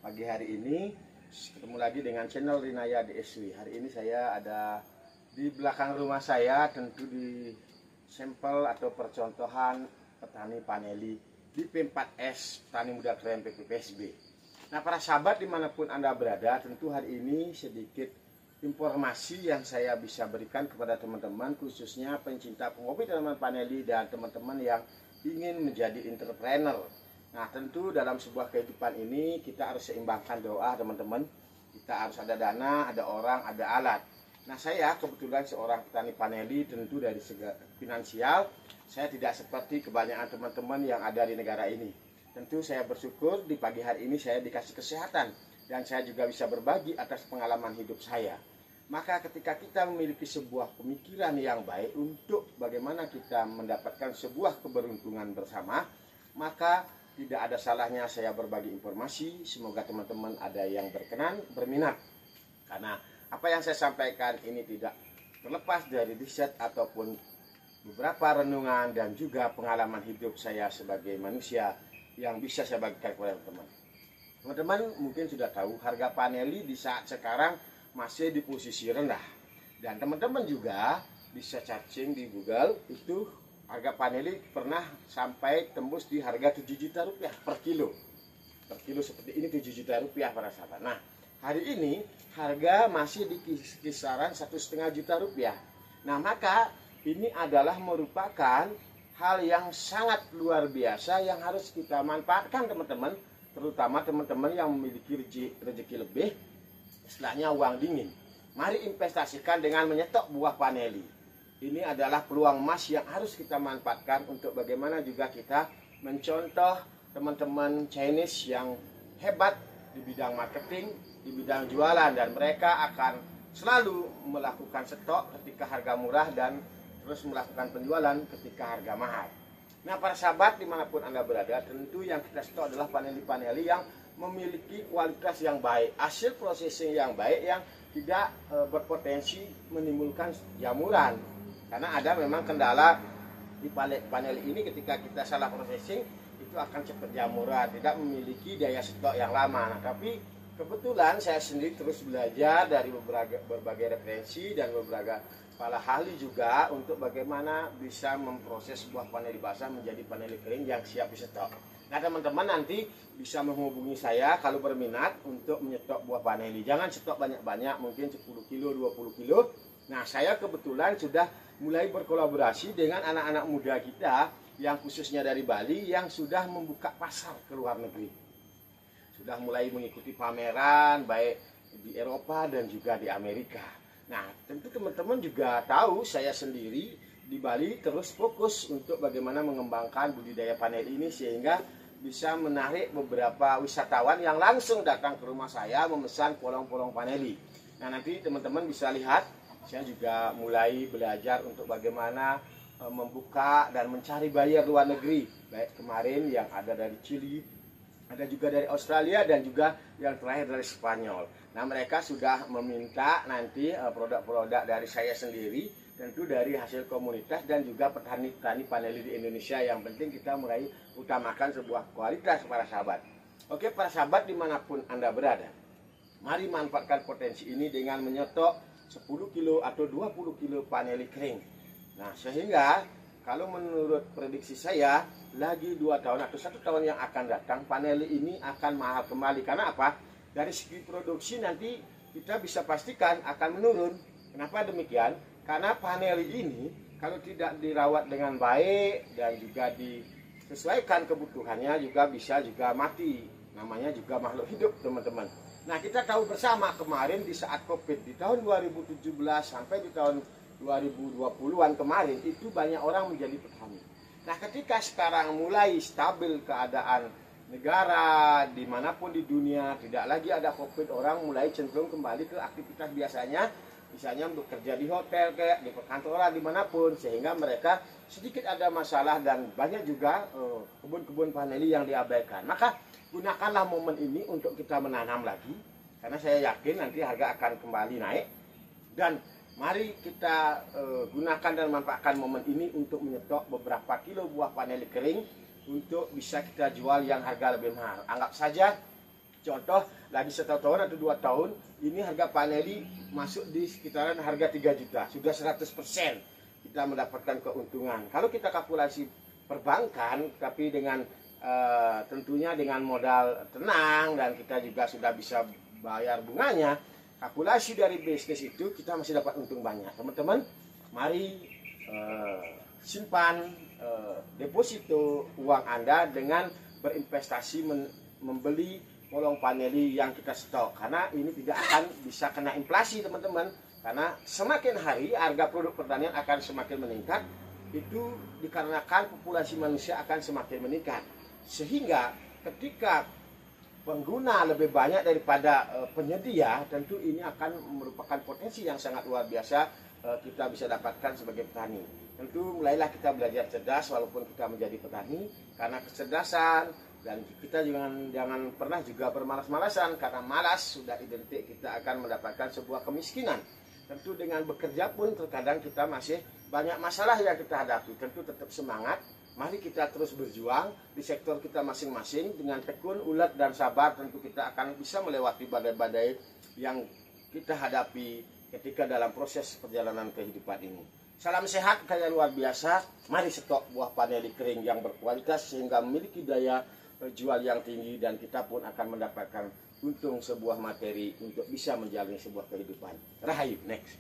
Pagi hari ini ketemu lagi dengan channel Rinaya DSW. Hari ini saya ada di belakang rumah saya, tentu di sampel atau percontohan petani paneli di P4S Petani Muda Keren PPPSB. Nah, para sahabat dimanapun Anda berada, tentu hari ini sedikit informasi yang saya bisa berikan kepada teman-teman, khususnya pencinta pengopi tanaman paneli dan teman-teman yang ingin menjadi entrepreneur. Nah, tentu dalam sebuah kehidupan ini kita harus seimbangkan doa, teman-teman. Kita harus ada dana, ada orang, ada alat. Nah, saya kebetulan seorang petani paneli, tentu dari segi finansial saya tidak seperti kebanyakan teman-teman yang ada di negara ini. Tentu saya bersyukur di pagi hari ini saya dikasih kesehatan dan saya juga bisa berbagi atas pengalaman hidup saya. Maka ketika kita memiliki sebuah pemikiran yang baik untuk bagaimana kita mendapatkan sebuah keberuntungan bersama, maka tidak ada salahnya saya berbagi informasi. Semoga teman-teman ada yang berkenan, berminat. Karena apa yang saya sampaikan ini tidak terlepas dari riset ataupun beberapa renungan dan juga pengalaman hidup saya sebagai manusia yang bisa saya bagikan kepada teman-teman. Teman-teman mungkin sudah tahu harga paneli di saat sekarang masih di posisi rendah. Dan teman-teman juga bisa cacing di Google, itu harga paneli pernah sampai tembus di harga 7 juta rupiah per kilo. Per kilo seperti ini 7 juta rupiah para sahabat. Nah, hari ini harga masih di kisaran 1,5 juta rupiah. Nah, maka ini adalah merupakan hal yang sangat luar biasa yang harus kita manfaatkan, teman-teman. Terutama teman-teman yang memiliki rezeki lebih, istilahnya uang dingin. Mari investasikan dengan menyetok buah paneli. Ini adalah peluang emas yang harus kita manfaatkan untuk bagaimana juga kita mencontoh teman-teman Chinese yang hebat di bidang marketing, di bidang jualan, dan mereka akan selalu melakukan stok ketika harga murah dan terus melakukan penjualan ketika harga mahal. Nah, para sahabat dimanapun Anda berada, tentu yang kita stok adalah paneli-paneli yang memiliki kualitas yang baik, hasil processing yang baik, yang tidak berpotensi menimbulkan jamuran. Karena ada memang kendala di panel ini, ketika kita salah processing itu akan cepat jamuran, tidak memiliki daya stok yang lama. Nah, tapi kebetulan saya sendiri terus belajar dari berbagai referensi dan beberapa kepala ahli juga untuk bagaimana bisa memproses sebuah paneli basah menjadi paneli kering yang siap disetok. Nah, teman-teman nanti bisa menghubungi saya kalau berminat untuk menyetok buah paneli. Jangan stok banyak-banyak, mungkin 10 kilo, 20 kilo. Nah, saya kebetulan sudah mulai berkolaborasi dengan anak-anak muda kita yang khususnya dari Bali yang sudah membuka pasar ke luar negeri. Sudah mulai mengikuti pameran baik di Eropa dan juga di Amerika. Nah, tentu teman-teman juga tahu saya sendiri di Bali terus fokus untuk bagaimana mengembangkan budidaya paneli ini sehingga bisa menarik beberapa wisatawan yang langsung datang ke rumah saya memesan polong-polong paneli. Nah, nanti teman-teman bisa lihat saya juga mulai belajar untuk bagaimana membuka dan mencari buyer luar negeri. Baik kemarin yang ada dari Chili, ada juga dari Australia, dan juga yang terakhir dari Spanyol. Nah, mereka sudah meminta nanti produk-produk dari saya sendiri, tentu dari hasil komunitas dan juga petani-petani paneli di Indonesia. Yang penting kita mulai utamakan sebuah kualitas para sahabat. Oke, para sahabat dimanapun Anda berada, mari manfaatkan potensi ini dengan menyetok 10 kilo atau 20 kilo paneli kering. Nah, sehingga kalau menurut prediksi saya, lagi 2 tahun atau 1 tahun yang akan datang, paneli ini akan mahal kembali. Karena apa? Dari segi produksi nanti kita bisa pastikan akan menurun. Kenapa demikian? Karena paneli ini kalau tidak dirawat dengan baik dan juga disesuaikan kebutuhannya juga bisa juga mati. Namanya juga makhluk hidup, teman-teman. Nah, kita tahu bersama kemarin di saat COVID di tahun 2017 sampai di tahun 2020-an kemarin itu banyak orang menjadi petani. Nah, ketika sekarang mulai stabil keadaan negara dimanapun di dunia, tidak lagi ada COVID, orang mulai cenderung kembali ke aktivitas biasanya, misalnya bekerja di hotel, kayak di perkantoran, dimanapun, sehingga mereka sedikit ada masalah dan banyak juga kebun-kebun paneli yang diabaikan. Maka gunakanlah momen ini untuk kita menanam lagi, karena saya yakin nanti harga akan kembali naik. Dan mari kita gunakan dan manfaatkan momen ini untuk menyetok beberapa kilo buah paneli kering untuk bisa kita jual yang harga lebih mahal. Anggap saja Contoh, lagi 1 tahun atau 2 tahun, ini harga paneli masuk di sekitaran harga 3 juta. Sudah 100% kita mendapatkan keuntungan. Kalau kita kalkulasi perbankan, tapi dengan tentunya dengan modal tenang, dan kita juga sudah bisa bayar bunganya, kalkulasi dari bisnis itu kita masih dapat untung banyak. Teman-teman, mari simpan deposito uang Anda dengan berinvestasi membeli kolong paneli yang kita stok, karena ini tidak akan bisa kena inflasi, teman-teman. Karena semakin hari harga produk pertanian akan semakin meningkat, itu dikarenakan populasi manusia akan semakin meningkat, sehingga ketika pengguna lebih banyak daripada penyedia, tentu ini akan merupakan potensi yang sangat luar biasa kita bisa dapatkan sebagai petani. Tentu mulailah kita belajar cerdas walaupun kita menjadi petani, karena kecerdasan. Dan kita jangan pernah juga bermalas-malasan, karena malas sudah identik kita akan mendapatkan sebuah kemiskinan. Tentu dengan bekerja pun terkadang kita masih banyak masalah yang kita hadapi. Tentu tetap semangat, mari kita terus berjuang di sektor kita masing-masing dengan tekun, ulet, dan sabar. Tentu kita akan bisa melewati badai-badai yang kita hadapi ketika dalam proses perjalanan kehidupan ini. Salam sehat, kaya luar biasa. Mari stok buah paneli kering yang berkualitas sehingga memiliki daya jual yang tinggi, dan kita pun akan mendapatkan untung sebuah materi untuk bisa menjalani sebuah kehidupan. Rahayu, next.